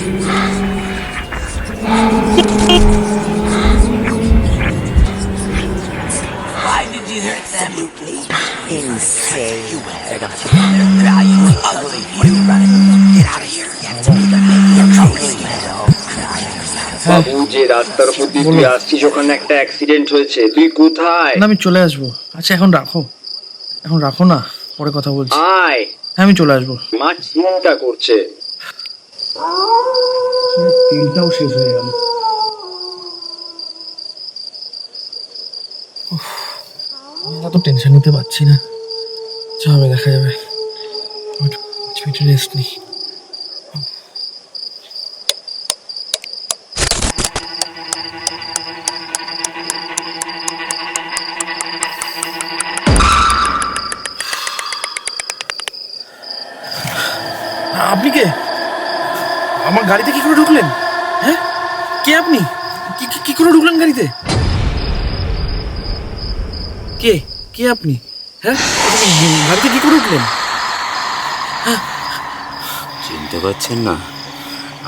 Why did you hurt them? Insane. They're ugly. What are you running? Get out of here. বাবু, যে রাস্তার উপর দিয়ে তুই আসছিস ওখানে একটা অ্যাক্সিডেন্ট হয়েছে। তুই কোথায়? না, আমি চলে আসবো। আচ্ছা এখন রাখো না, পরে কথা বলছি। আয়। হ্যাঁ, আমি চলে আসবো। মা চিন্তা করছে। তেলটাও শেষ হয়ে গেল। এত টেনশন নিতে পারছি না। যা হবে দেখা যাবে। রেস্ট নেই। আপনি কে? আমার গাড়িতে কি করে ঢুকলেন? হ্যাঁ, কে আপনি? কি করে ঢুকলেন গাড়িতে? কে আপনি? হ্যাঁ, গাড়িতে কি করে উঠলেন? চিনতে পারছেন না?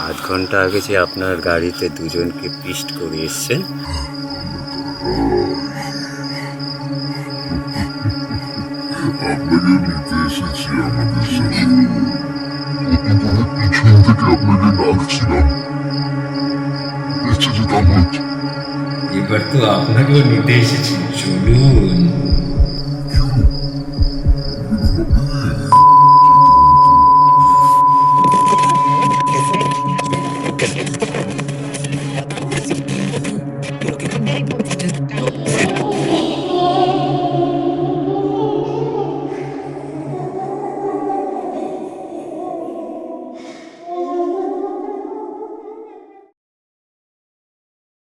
আধ ঘন্টা আগে যে আপনার গাড়িতে দুজনকে পিস্ট করে এসছেন, আপনাকে নিতে এসেছি আমাদের সাথে। কত করে পিছন থেকে আপনাকে ডাকছিলাম, বেঁচে যেতাম হয়তো। এবার তো আপনাকেও নিতে এসেছি, চলুন।